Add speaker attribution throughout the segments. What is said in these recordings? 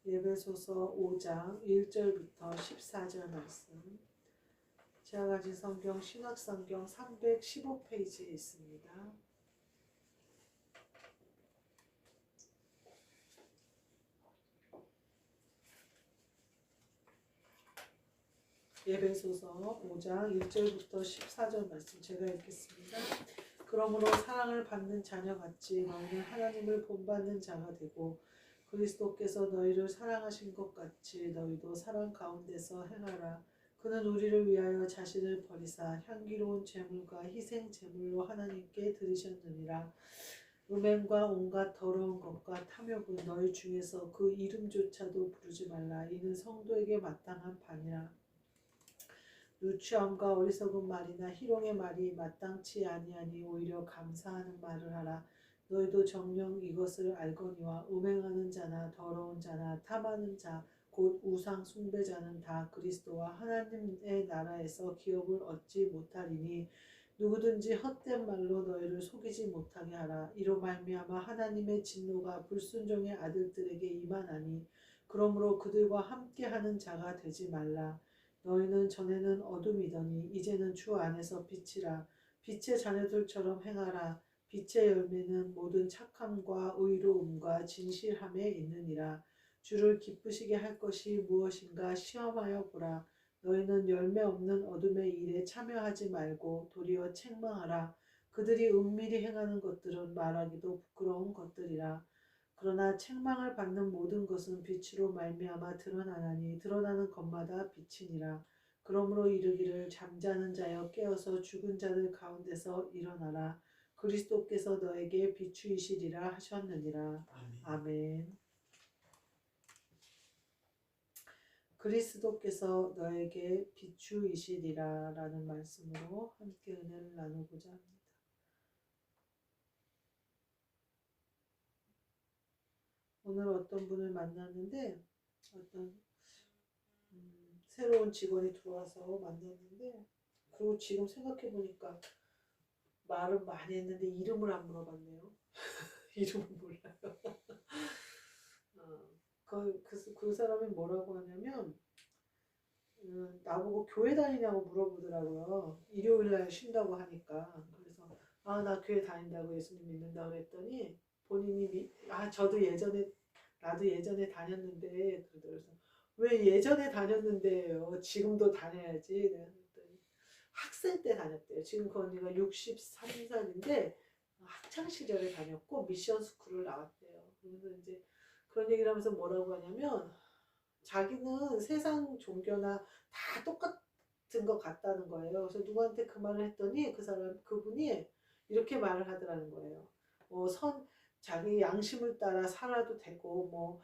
Speaker 1: 에베소서 5장 1절부터 14절 말씀. 제가 가진 성경 신학성경 315페이지에 있습니다. 에베소서 5장 1절부터 14절 말씀 제가 읽겠습니다. 그러므로 사랑을 받는 자녀같이 너희는 하나님을 본받는 자가 되고 그리스도께서 너희를 사랑하신 것 같이 너희도 사랑 가운데서 행하라. 그는 우리를 위하여 자신을 버리사 향기로운 제물과 희생 제물로 하나님께 드리셨느니라. 음행과 온갖 더러운 것과 탐욕은 너희 중에서 그 이름조차도 부르지 말라. 이는 성도에게 마땅한 바니라. 누추함과 어리석은 말이나 희롱의 말이 마땅치 아니하니 오히려 감사하는 말을 하라. 너희도 정녕 이것을 알거니와 음행하는 자나 더러운 자나 탐하는 자 곧 우상 숭배자는 다 그리스도와 하나님의 나라에서 기업을 얻지 못하리니 누구든지 헛된 말로 너희를 속이지 못하게 하라. 이로 말미암아 하나님의 진노가 불순종의 아들들에게 임하나니 그러므로 그들과 함께하는 자가 되지 말라. 너희는 전에는 어둠이더니 이제는 주 안에서 빛이라. 빛의 자녀들처럼 행하라. 빛의 열매는 모든 착함과 의로움과 진실함에 있느니라. 주를 기쁘시게 할 것이 무엇인가 시험하여 보라. 너희는 열매 없는 어둠의 일에 참여하지 말고 도리어 책망하라. 그들이 은밀히 행하는 것들은 말하기도 부끄러운 것들이라. 그러나 책망을 받는 모든 것은 빛으로 말미암아 드러나나니 드러나는 것마다 빛이니라. 그러므로 이르기를 잠자는 자여 깨어서 죽은 자들 가운데서 일어나라. 그리스도께서 너에게 비추이시리라 하셨느니라. 아멘. 그리스도께서 너에게 비추이시리라 라는 말씀으로 함께 은혜를 나누고자 합니다. 오늘 어떤 분을 만났는데 어떤 새로운 직원이 들어와서 만났는데 그리고 지금 생각해보니까 말은 많이 했는데 이름을 안 물어봤네요. 이름을 몰라요. 그 사람이 뭐라고 하냐면 나보고 교회 다니냐고 물어보더라고요. 일요일날 쉰다고 하니까. 그래서 나 교회 다닌다고 예수님 믿는다고 그랬더니 본인이 나도 예전에 다녔는데 그러더라고요. 왜 예전에 다녔는데요? 지금도 다녀야지. 그랬더니 학생 때 다녔대요. 지금 그 언니가 63살인데 학창 시절에 다녔고 미션 스쿨을 나왔대요. 그래서 이제 그런 얘기를 하면서 뭐라고 하냐면 자기는 세상 종교나 다 똑같은 것 같다는 거예요. 그래서 누구한테 그 말을 했더니 그분이 이렇게 말을 하더라는 거예요. 자기 양심을 따라 살아도 되고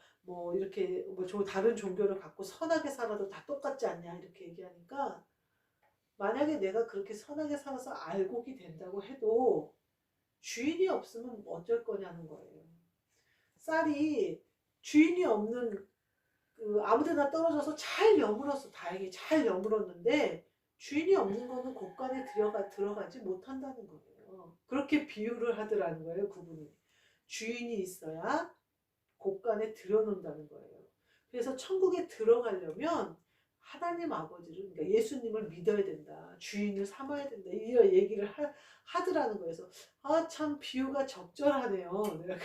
Speaker 1: 이렇게 다른 종교를 갖고 선하게 살아도 다 똑같지 않냐 이렇게 얘기하니까 만약에 내가 그렇게 선하게 살아서 알곡이 된다고 해도 주인이 없으면 어쩔 거냐는 거예요. 쌀이 주인이 없는 아무데나 떨어져서 잘 여물었어. 다행히 잘 여물었는데 주인이 없는 거는 곳간에 들어가지 못한다는 거예요. 그렇게 비유를 하더라는 거예요. 그분이. 주인이 있어야 곳간에 들여놓는다는 거예요. 그래서 천국에 들어가려면 하나님 아버지를 그러니까 예수님을 믿어야 된다. 주인을 삼아야 된다. 이런 얘기를 하더라는 거예요. 그래서 참 비유가 적절하네요. 내가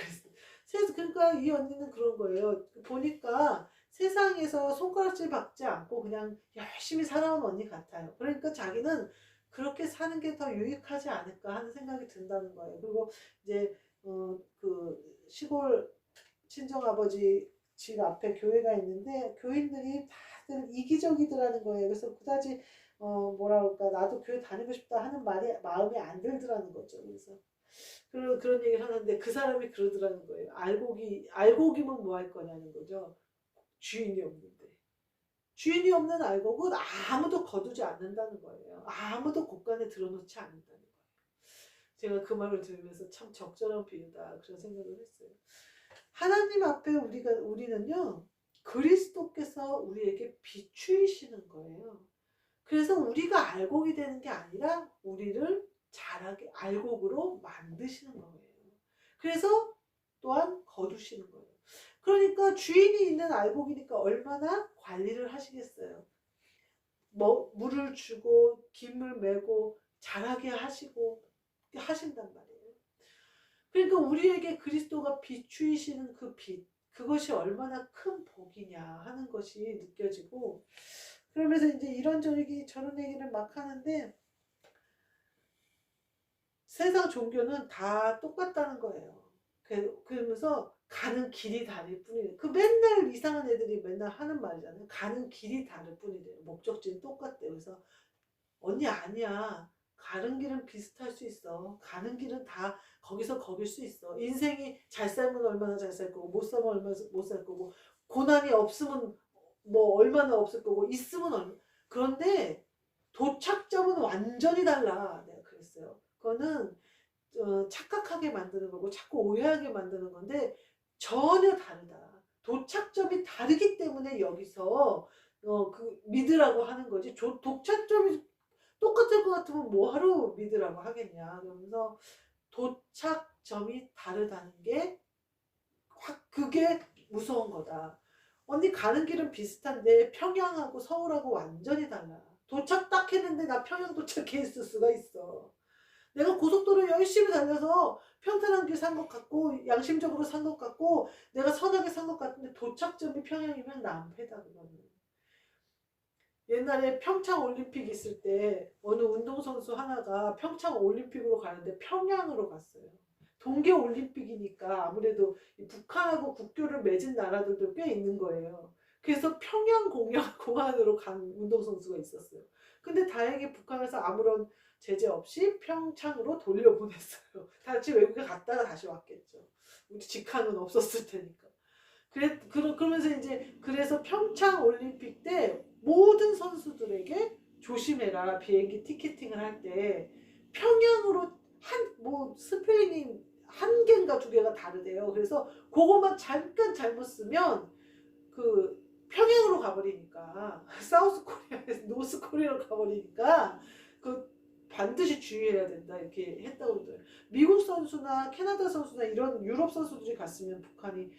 Speaker 1: 그러니까 이 언니는 그런 거예요. 보니까 세상에서 손가락질 받지 않고 그냥 열심히 살아온 언니 같아요. 그러니까 자기는 그렇게 사는 게 더 유익하지 않을까 하는 생각이 든다는 거예요. 그리고 이제 그 시골 친정아버지 집 앞에 교회가 있는데 교인들이 다들 이기적이더라는 거예요. 그래서 그다지 뭐라 그럴까 나도 교회 다니고 싶다 하는 마음이 안 들더라는 거죠. 그래서 그런 얘기를 하는데 그 사람이 그러더라는 거예요. 알곡이면 뭐 할 거냐는 거죠. 주인이 없는데. 주인이 없는 알곡은 아무도 거두지 않는다는 거예요. 아무도 곳간에 들어놓지 않는다는 거예요. 제가 그 말을 들으면서 참 적절한 비유다 그런 생각을 했어요. 하나님 앞에 우리는요 그리스도께서 우리에게 비추이시는 거예요. 그래서 우리가 알곡이 되는 게 아니라 우리를 자라게 알곡으로 만드시는 거예요. 그래서 또한 거두시는 거예요. 그러니까 주인이 있는 알곡이니까 얼마나 관리를 하시겠어요. 뭐 물을 주고 김을 메고 자라게 하시고 하신단 말이에요. 그러니까 우리에게 그리스도가 비추이시는 그 빛, 그것이 얼마나 큰 복이냐 하는 것이 느껴지고, 그러면서 이제 이런 얘기 저런 얘기를 막 하는데, 세상 종교는 다 똑같다는 거예요. 그러면서 가는 길이 다를 뿐이에요. 그 맨날 이상한 애들이 맨날 하는 말이잖아요. 가는 길이 다를 뿐이래요. 목적지는 똑같대요. 그래서 언니 아니야. 가는 길은 비슷할 수 있어. 가는 길은 다 거기서 거길 수 있어. 인생이 잘 살면 얼마나 잘 살 거고 못 살면 얼마나 못 살 거고 고난이 없으면 뭐 얼마나 없을 거고 있으면 얼마. 그런데 도착점은 완전히 달라. 내가 그랬어요. 그거는 착각하게 만드는 거고 자꾸 오해하게 만드는 건데 전혀 다르다. 도착점이 다르기 때문에 여기서 그 믿으라고 하는 거지. 도착점이 똑같을 것 같으면 뭐하러 믿으라고 하겠냐. 그러면서 도착점이 다르다는 게 확 그게 무서운 거다. 언니 가는 길은 비슷한데 평양하고 서울하고 완전히 달라. 도착 딱 했는데 나 평양 도착해 있을 수가 있어. 내가 고속도로 열심히 달려서 평탄한 길 산 것 같고 양심적으로 산 것 같고 내가 선하게 산 것 같은데 도착점이 평양이면 낭패다 그거는. 옛날에 평창 올림픽 있을 때 어느 운동선수 하나가 평창 올림픽으로 가는데 평양으로 갔어요. 동계 올림픽이니까 아무래도 북한하고 국교를 맺은 나라들도 꽤 있는 거예요. 그래서 평양 공항으로 간 운동선수가 있었어요. 근데 다행히 북한에서 아무런 제재 없이 평창으로 돌려보냈어요. 다시 외국에 갔다가 다시 왔겠죠. 우리 직항은 없었을 테니까. 그러면서 이제 그래서 평창 올림픽 때 모든 선수들에게 조심해라. 비행기 티켓팅을 할 때 평양으로 뭐 스펠링이 한 개인가 두 개가 다르대요. 그래서 그것만 잠깐 잘못 쓰면 그 평양으로 가버리니까 사우스 코리아에서 노스 코리아로 가버리니까 그 반드시 주의해야 된다 이렇게 했다고 그러더라고요. 미국 선수나 캐나다 선수나 이런 유럽 선수들이 갔으면 북한이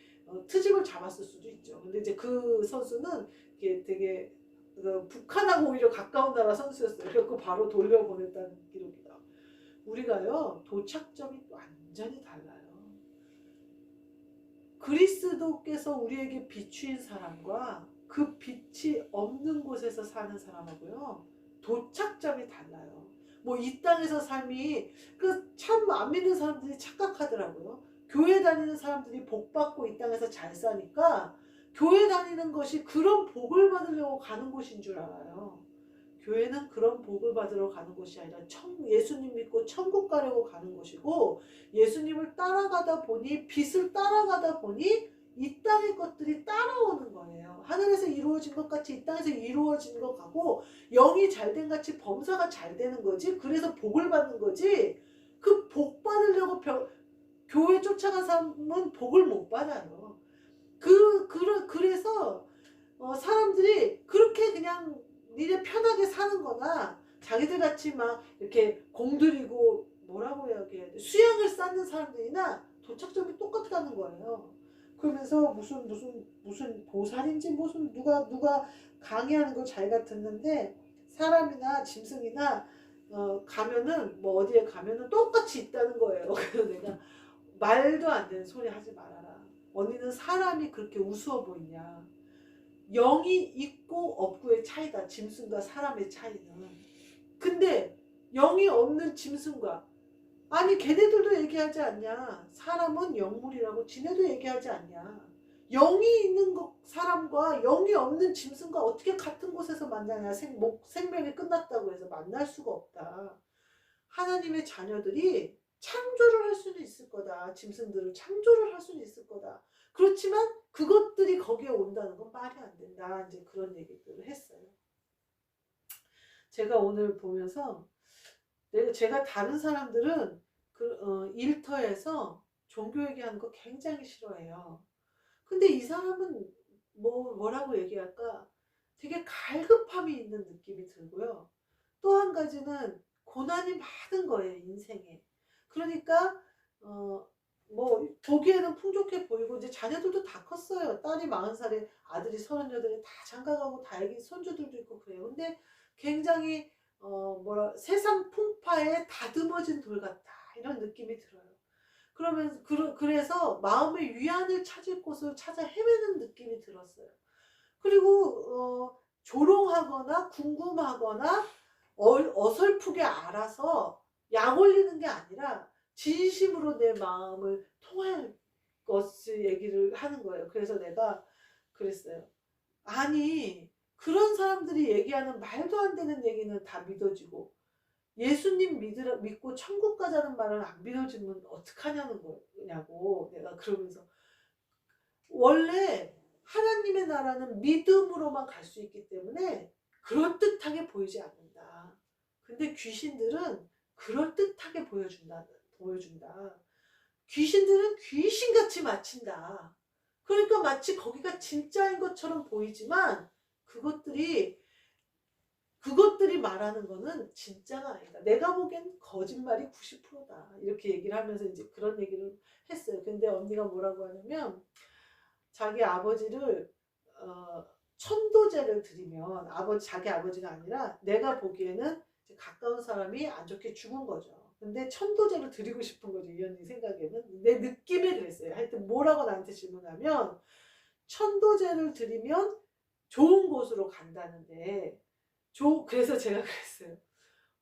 Speaker 1: 트집을 잡았을 수도 있죠. 근데 이제 그 선수는 이게 되게 북한하고 오히려 가까운 나라 선수였어요. 그래서 바로 돌려보냈다는 기록이다. 우리가요 도착점이 완전히 달라요. 그리스도께서 우리에게 비추인 사람과 그 빛이 없는 곳에서 사는 사람하고요 도착점이 달라요. 뭐 이 땅에서 삶이 그 참 안 믿는 사람들이 착각하더라고요. 교회 다니는 사람들이 복 받고 이 땅에서 잘 사니까 교회 다니는 것이 그런 복을 받으려고 가는 곳인 줄 알아요. 교회는 그런 복을 받으러 가는 곳이 아니라 예수님 믿고 천국 가려고 가는 곳이고, 예수님을 따라가다 보니 빛을 따라가다 보니 이 땅의 것들이 따라오는 거예요. 하늘에서 이루어진 것 같이 이 땅에서 이루어진 것 같고 영이 잘된 같이 범사가 잘 되는 거지. 그래서 복을 받는 거지. 그 복 받으려고 교회 쫓아간 사람은 복을 못 받아요. 그래서 사람들이 그렇게 그냥 니네 편하게 사는 거나 자기들 같이 막 이렇게 공들이고 뭐라고 해야 돼 수양을 쌓는 사람들이나 도착점이 똑같다는 거예요. 그러면서 무슨 보살인지 무슨 누가 강의하는 걸 자기가 듣는데 사람이나 짐승이나 가면은 뭐 어디에 가면은 똑같이 있다는 거예요. 그래서 내가 말도 안 되는 소리 하지 말아라. 언니는 사람이 그렇게 우스워 보이냐. 영이 있고 없고의 차이다. 짐승과 사람의 차이는. 근데 영이 없는 짐승과 아니 걔네들도 얘기하지 않냐. 사람은 영물이라고 지네도 얘기하지 않냐. 영이 있는 사람과 영이 없는 짐승과 어떻게 같은 곳에서 만나냐. 생명이 끝났다고 해서 만날 수가 없다. 하나님의 자녀들이 창조를 할 수는 있을 거다. 짐승들을 창조를 할 수는 있을 거다. 그렇지만 그것들이 거기에 온다는 건 말이 안 된다. 이제 그런 얘기들을 했어요. 제가 오늘 보면서 제가 다른 사람들은 일터에서 종교 얘기하는 거 굉장히 싫어해요. 근데 이 사람은 뭐라고 얘기할까? 되게 갈급함이 있는 느낌이 들고요. 또 한 가지는 고난이 많은 거예요, 인생에. 그러니까 뭐 보기에는 풍족해 보이고 이제 자녀들도 다 컸어요. 딸이 40살에 아들이 38에 다 장가가고 다 애기 손주들도 있고 그래요. 근데 굉장히 세상 풍파에 다듬어진 돌 같다 이런 느낌이 들어요. 그래서 마음의 위안을 찾을 곳을 찾아 헤매는 느낌이 들었어요. 그리고 조롱하거나 궁금하거나 어설프게 알아서 약 올리는 게 아니라 진심으로 내 마음을 통할 것을 얘기를 하는 거예요. 그래서 내가 그랬어요. 아니 그런 사람들이 얘기하는 말도 안 되는 얘기는 다 믿어지고 예수님 믿고 천국 가자는 말은 안 믿어지면 어떡하냐는 거냐고 내가 그러면서 원래 하나님의 나라는 믿음으로만 갈 수 있기 때문에 그럴듯하게 보이지 않는다. 근데 귀신들은 그럴듯하게 보여준다. 귀신들은 귀신같이 마친다. 그러니까 마치 거기가 진짜인 것처럼 보이지만 그것들이 말하는 거는 진짜가 아니다. 내가 보기엔 거짓말이 90%다. 이렇게 얘기를 하면서 이제 그런 얘기를 했어요. 근데 언니가 뭐라고 하냐면 자기 아버지를 천도제를 드리면 자기 아버지가 아니라 내가 보기에는 가까운 사람이 안 좋게 죽은 거죠. 근데 천도제를 드리고 싶은 거죠. 이 언니 생각에는. 내 느낌에 그랬어요. 하여튼 뭐라고 나한테 질문하면 천도제를 드리면 좋은 곳으로 간다는데 그래서 제가 그랬어요.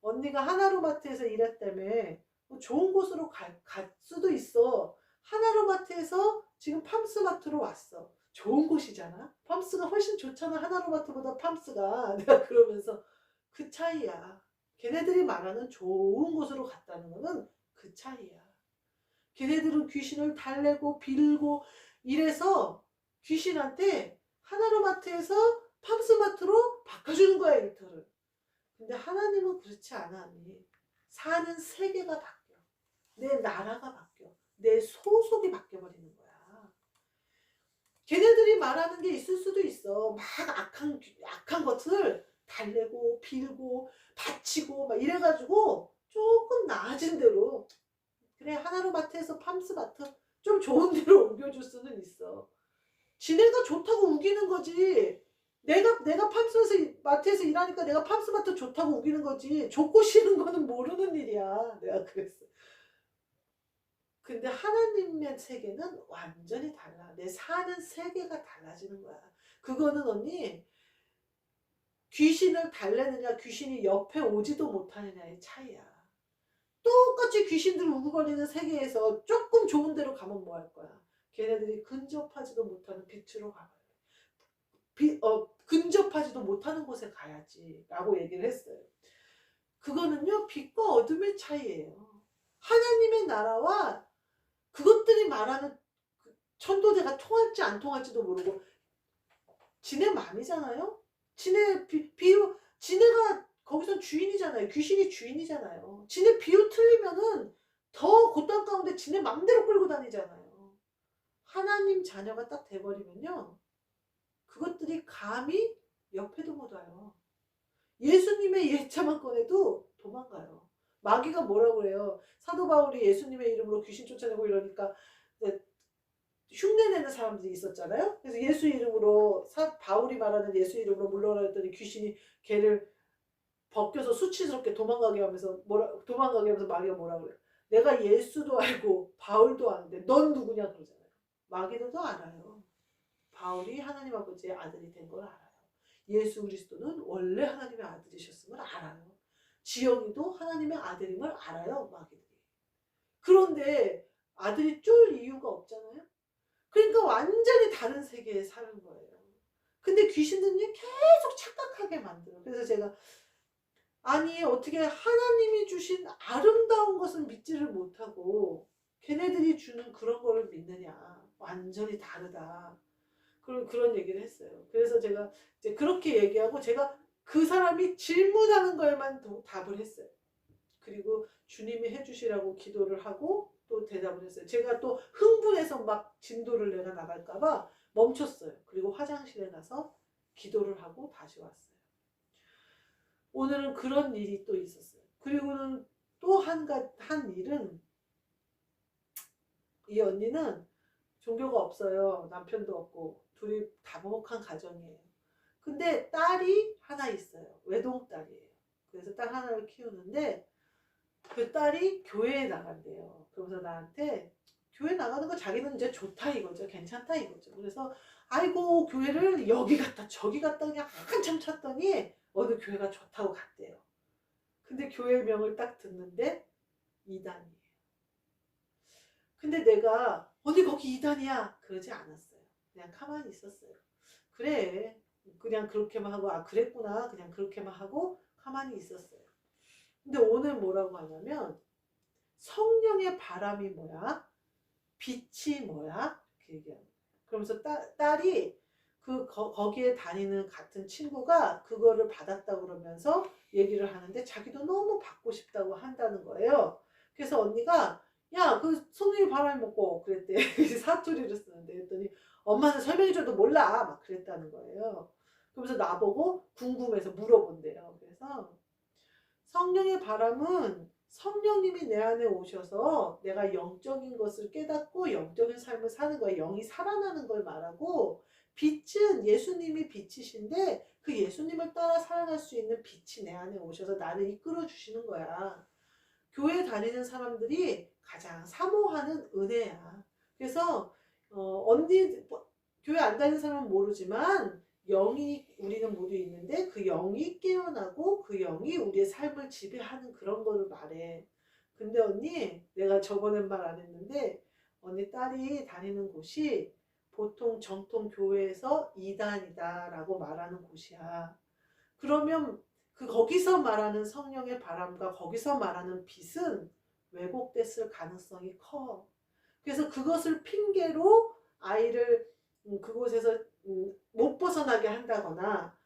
Speaker 1: 언니가 하나로마트에서 일했다며 뭐 좋은 곳으로 갈 수도 있어. 하나로마트에서 지금 팜스마트로 왔어. 좋은 곳이잖아. 팜스가 훨씬 좋잖아. 하나로마트보다 팜스가. 내가 그러면서 그 차이야. 걔네들이 말하는 좋은 곳으로 갔다는 거는 그 차이야. 걔네들은 귀신을 달래고 빌고 이래서 귀신한테 하나로마트에서 팜스마트로 바꿔주는 거야, 일터를. 근데 하나님은 그렇지 않아, 언니. 사는 세계가 바뀌어. 내 나라가 바뀌어. 내 소속이 바뀌어버리는 거야. 걔네들이 말하는 게 있을 수도 있어. 막 악한 것을 달래고 빌고 바치고 막 이래가지고 조금 나아진 대로 그래 하나로마트에서 팜스마트 좀 좋은 데로 옮겨줄 수는 있어. 지네가 좋다고 우기는 거지. 내가 마트에서 일하니까 내가 팜스마트 좋다고 우기는 거지. 좋고 싫은 거는 모르는 일이야. 내가 그랬어. 근데 하나님의 세계는 완전히 달라. 내 사는 세계가 달라지는 거야. 그거는 언니 귀신을 달래느냐 귀신이 옆에 오지도 못하느냐의 차이야. 똑같이 귀신들 우글거리는 세계에서 조금 좋은 데로 가면 뭐 할 거야. 걔네들이 근접하지도 못하는 빛으로 가버려. 근접하지도 못하는 곳에 가야지 라고 얘기를 했어요. 그거는요 빛과 어둠의 차이예요. 하나님의 나라와 그것들이 말하는 천도제가 통할지 안 통할지도 모르고 지네 맘이잖아요. 지네가 거기서 주인이잖아요. 귀신이 주인이잖아요. 지네 비유 틀리면은 더 고통 가운데 지네 맘대로 끌고 다니잖아요. 하나님 자녀가 딱 돼버리면요 그것들이 감히 옆에도 못 와요. 예수님의 예자만 꺼내도 도망가요. 마귀가 뭐라고 그래요? 사도 바울이 예수님의 이름으로 귀신 쫓아내고 이러니까 흉내내는 사람들이 있었잖아요. 그래서 예수 이름으로 바울이 말하는 예수 이름으로 물러라 했더니 귀신이 걔를 벗겨서 수치스럽게 도망가게 하면서 마귀가 뭐라 그래요? 내가 예수도 알고 바울도 아는데 넌 누구냐 그러잖아요. 마귀들도 알아요. 바울이 하나님 아버지의 아들이 된 걸 알아요. 예수 그리스도는 원래 하나님의 아들이셨음을 알아요. 지영이도 하나님의 아들임을 알아요. 마귀들이. 그런데 아들이 쫄 이유가 없잖아요. 그러니까 완전히 다른 세계에 사는 거예요. 근데 귀신들은 계속 착각하게 만들어요. 그래서 제가 아니 어떻게 하나님이 주신 아름다운 것을 믿지를 못하고 걔네들이 주는 그런 거를 믿느냐. 완전히 다르다. 그런 얘기를 했어요. 그래서 제가 이제 그렇게 얘기하고 제가 그 사람이 질문하는 거에만 답을 했어요. 그리고 주님이 해주시라고 기도를 하고 또 대답을 했어요. 제가 또 흥분해서 막 진도를 내가 나갈까봐 멈췄어요. 그리고 화장실에 가서 기도를 하고 다시 왔어요. 오늘은 그런 일이 또 있었어요. 그리고는 또 한 일은 이 언니는 종교가 없어요. 남편도 없고 둘이 다복한 가정이에요. 근데 딸이 하나 있어요. 외동딸이에요. 그래서 딸 하나를 키우는데 그 딸이 교회에 나간대요. 그러면서 나한테 교회 나가는 거 자기는 이제 좋다 이거죠. 괜찮다 이거죠. 그래서 아이고 교회를 여기 갔다 저기 갔다 그냥 한참 찾더니 어느 교회가 좋다고 갔대요. 근데 교회명을 딱 듣는데 이단이에요. 근데 내가 언니 거기 이단이야 그러지 않았어요. 그냥 가만히 있었어요. 그래 그냥 그렇게만 하고 아 그랬구나 그냥 그렇게만 하고 가만히 있었어요. 근데 오늘 뭐라고 하냐면 성령의 바람이 뭐야? 빛이 뭐야? 이렇게 얘기하는 거예요. 그러면서 딸이 거기에 다니는 같은 친구가 그거를 받았다고 그러면서 얘기를 하는데 자기도 너무 받고 싶다고 한다는 거예요. 그래서 언니가 야, 그 성령의 바람이 먹고 그랬대. 사투리를 쓰는데 그랬더니 엄마는 설명해줘도 몰라. 막 그랬다는 거예요. 그러면서 나보고 궁금해서 물어본대요. 그래서 성령의 바람은 성령님이 내 안에 오셔서 내가 영적인 것을 깨닫고 영적인 삶을 사는 거야. 영이 살아나는 걸 말하고 빛은 예수님이 빛이신데 그 예수님을 따라 살아갈 수 있는 빛이 내 안에 오셔서 나를 이끌어 주시는 거야. 교회 다니는 사람들이 가장 사모하는 은혜야. 그래서 언니 교회 안 다니는 사람은 모르지만 영이 우리는 모두 있는데 그 영이 깨어나고 그 영이 우리의 삶을 지배하는 그런 거를 말해. 근데 언니 내가 저번엔 말 안 했는데 언니 딸이 다니는 곳이 보통 정통 교회에서 이단이다라고 말하는 곳이야. 그러면 거기서 말하는 성령의 바람과 거기서 말하는 빛은 왜곡됐을 가능성이 커. 그래서 그것을 핑계로 아이를 그곳에서 못 벗어나게 한다거나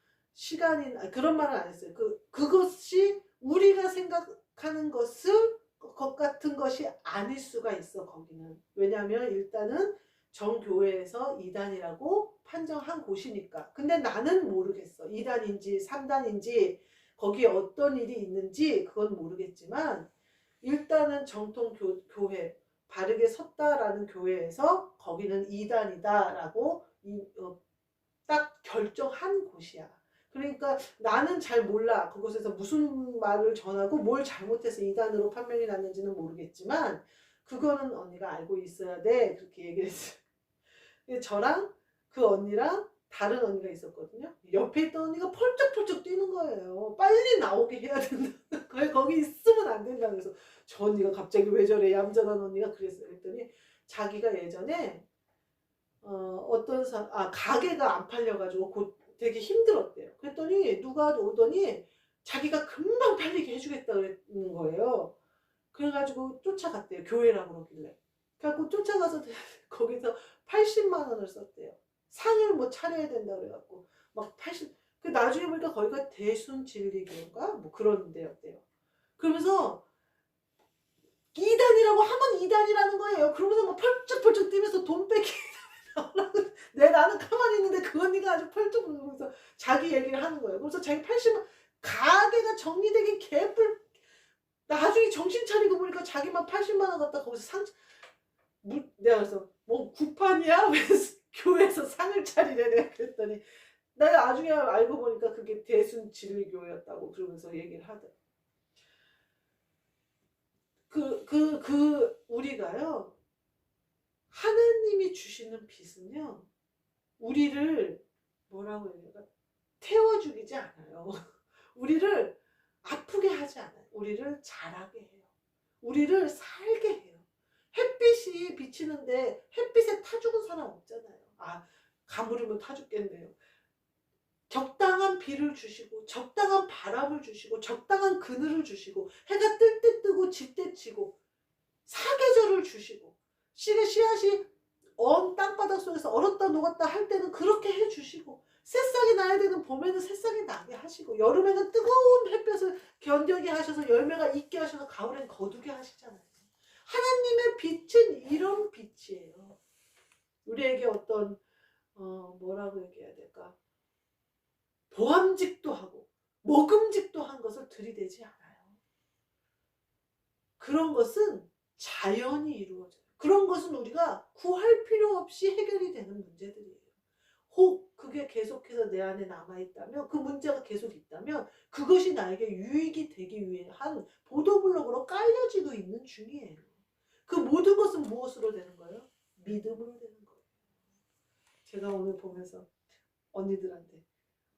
Speaker 1: 그런 말은 안 했어요. 그것이 우리가 생각하는 것 같은 것이 아닐 수가 있어 거기는. 왜냐하면 일단은 정교회에서 2단이라고 판정한 곳이니까. 근데 나는 모르겠어. 2단인지 3단인지 거기에 어떤 일이 있는지 그건 모르겠지만 일단은 정통 교회 바르게 섰다라는 교회에서 거기는 2단이다라고 딱 결정한 곳이야. 그러니까 나는 잘 몰라. 그곳에서 무슨 말을 전하고 뭘 잘못해서 2단으로 판명이 났는지는 모르겠지만 그거는 언니가 알고 있어야 돼. 그렇게 얘기를 했어요. 저랑 그 언니랑 다른 언니가 있었거든요. 옆에 있던 언니가 펄쩍펄쩍 뛰는 거예요. 빨리 나오게 해야 된다는 거예요. 거기 있으면 안 된다고 해서 저 언니가 갑자기 왜 저래 얌전한 언니가 그랬어요. 그랬더니 자기가 예전에 가게가 안 팔려가지고 곧 되게 힘들었대요. 그랬더니 누가 오더니 자기가 금방 팔리게 해주겠다 그랬는 거예요. 그래가지고 쫓아갔대요. 교회라고 그러길래. 그래갖고 쫓아가서 거기서 80만 원을 썼대요. 상을 뭐 차려야 된다 그래갖고 막 80. 그 나중에 보니까 거기가 대순진리교인가 뭐 그런 데였대요. 그러면서 2단이라고 하면 2단이라는 거예요. 그러면서 막 펄쩍펄쩍 뛰면서 돈 뺏기 나오라고. 나는 가만히 있는데 그 언니가 아주 펄쩍 울면서 자기 얘기를 하는 거예요. 그래서 자기 80만 가게가 정리되긴 개뿔. 나중에 정신 차리고 보니까 자기만 80만 원 갖다 거기서 내가 그래서 뭐 구판이야? 왜 교회에서 상을 차리래? 내가 그랬더니 내가 나중에 알고 보니까 그게 대순진리교였다고 그러면서 얘기를 하더라고. 우리가요 하나님이 주시는 빛은요 우리를 뭐라고 해야 되나 태워 죽이지 않아요. 우리를 아프게 하지 않아요. 우리를 자라게 해요. 우리를 살게 해요. 햇빛이 비치는데 햇빛에 타 죽은 사람 없잖아요. 가물으면 타 죽겠네요. 적당한 비를 주시고 적당한 바람을 주시고 적당한 그늘을 주시고 해가 뜰 때 뜨고 질 때 지고 사계절을 주시고 씨앗이 땅바닥 속에서 얼었다 녹았다 할 때는 그렇게 해주시고 새싹이 나야 되는 봄에는 새싹이 나게 하시고 여름에는 뜨거운 햇볕을 견디게 하셔서 열매가 있게 하셔서 가을엔 거두게 하시잖아요. 하나님의 빛은 이런 빛이에요. 우리에게 어떤 뭐라고 얘기해야 될까 보암직도 하고 먹음직도 한 것을 들이대지 않아요. 그런 것은 자연이 이루어져요. 그런 것은 우리가 구할 필요 없이 해결이 되는 문제들이에요. 혹 그게 계속해서 내 안에 남아있다면, 그 문제가 계속 있다면 그것이 나에게 유익이 되기 위해 한 보도블록으로 깔려지고 있는 중이에요. 그 모든 것은 무엇으로 되는 거예요? 믿음으로 되는 거예요. 제가 오늘 보면서 언니들한테,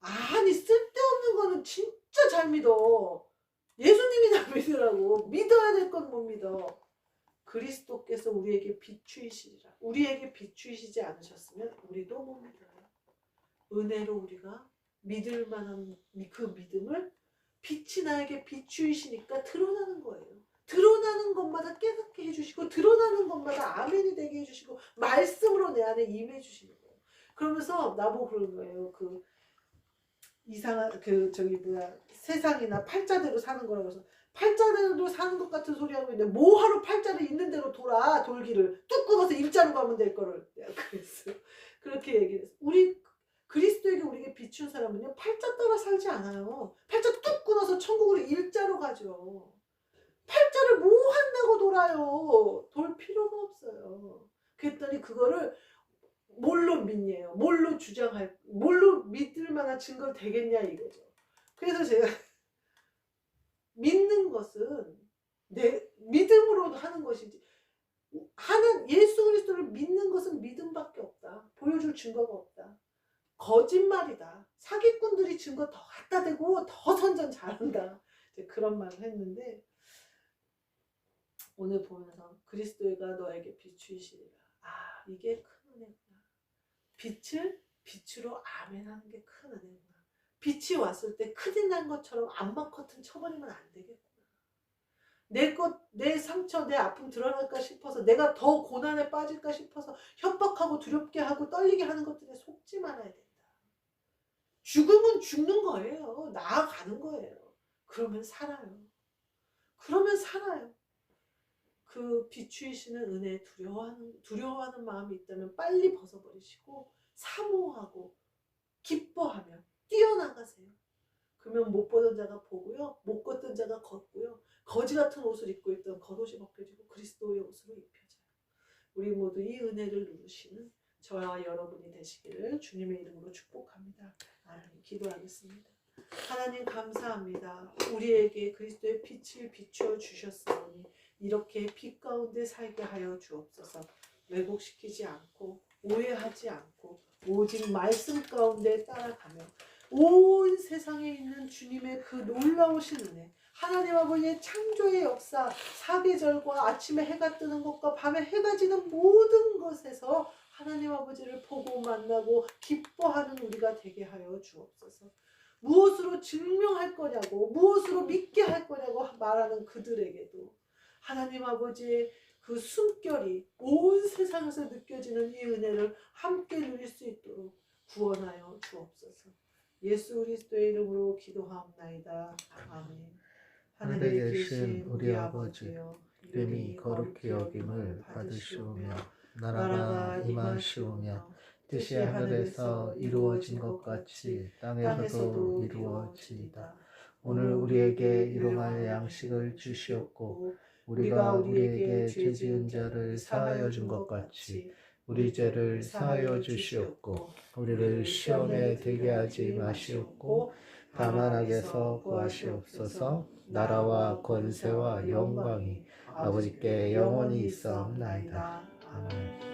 Speaker 1: 아니 쓸데없는 거는 진짜 잘 믿어. 예수님이나 믿으라고. 믿어야 될 건 못 믿어. 그리스도께서 우리에게 비추이시리라. 우리에게 비추이시지 않으셨으면 우리도 못 믿어요. 은혜로 우리가 믿을 만한 그 믿음을, 빛이 나에게 비추이시니까 드러나는 거예요. 드러나는 것마다 깨닫게 해주시고, 드러나는 것마다 아멘이 되게 해주시고, 말씀으로 내 안에 임해 주시는 거예요. 그러면서 나보고 그러는 거예요. 그 이상한 세상이나 팔자대로 사는 거라고 해서, 팔자대로 사는 것 같은 소리 하고 있는데 뭐하러 팔자를 있는 대로 돌기를 뚝 끊어서 일자로 가면 될 거를. 내가 그랬어요. 그렇게 얘기를 했어요. 그리스도에게 우리에게 비춘 사람은요, 팔자 따라 살지 않아요. 팔자 뚝 끊어서 천국으로 일자로 가죠. 팔자를 뭐 한다고 돌아요. 돌 필요가 없어요. 그랬더니 그거를 뭘로 믿냐요. 뭘로 믿을 만한 증거를 되겠냐 이거죠. 그래서 제가 믿는 것은 내 믿음으로 하는 것이지, 예수 그리스도를 믿는 것은 믿음밖에 없다. 보여줄 증거가 없다. 거짓말이다. 사기꾼들이 증거 더 갖다 대고 더 선전 잘한다. 이제 그런 말을 했는데, 오늘 보면서 그리스도가 너에게 비추이시리라. 아, 이게 큰 은혜구나. 빛으로 아멘하는 게 큰 은혜구나. 빛이 왔을 때 큰일 난 것처럼 암막 커튼 쳐버리면 안 되겠구나. 내 상처, 내 아픔 드러날까 싶어서, 내가 더 고난에 빠질까 싶어서 협박하고 두렵게 하고 떨리게 하는 것들에 속지 말아야 된다. 죽음은 죽는 거예요. 나아가는 거예요. 그러면 살아요. 그 비추이시는 은혜에 두려워하는 마음이 있다면 빨리 벗어버리시고, 사모하고 기뻐하며 뛰어나가세요. 그러면 못 보던 자가 보고요, 못 걷던 자가 걷고요, 거지 같은 옷을 입고 있던 겉옷이 벗겨지고 그리스도의 옷으로 입혀져요. 우리 모두 이 은혜를 누리시는 저와 여러분이 되시기를 주님의 이름으로 축복합니다. 아멘. 기도하겠습니다. 하나님 감사합니다. 우리에게 그리스도의 빛을 비추어 주셨으니 이렇게 빛 가운데 살게 하여 주옵소서. 왜곡시키지 않고 오해하지 않고 오직 말씀 가운데 따라가며 온 세상에 있는 주님의 그 놀라우신 은혜, 하나님 아버지의 창조의 역사, 사계절과 아침에 해가 뜨는 것과 밤에 해가 지는 모든 것에서 하나님 아버지를 보고 만나고 기뻐하는 우리가 되게 하여 주옵소서. 무엇으로 증명할 거냐고, 무엇으로 믿게 할 거냐고 말하는 그들에게도 하나님 아버지의 그 숨결이 온 세상에서 느껴지는 이 은혜를 함께 누릴 수 있도록 구원하여 주옵소서. 예수 그리스도의 이름으로 기도하옵나이다. 아멘.
Speaker 2: 하늘에 계신 우리 아버지여, 이름이 거룩히 여김을 받으시오며 나라가 임하시오며 뜻이 하늘에서 이루어진 것 같이 땅에서도 이루어지이다. 오늘 우리에게 일용할 양식을 주시옵고 우리가 우리에게 죄 지은 자를 사하여 준 것 같이 우리 죄를 사하여 주시옵고 우리를 시험에 들게 하지 마시옵고 다만 악에서 구하시옵소서. 나라와 권세와 영광이 아버지께 영원히 있사옵나이다. 아멘.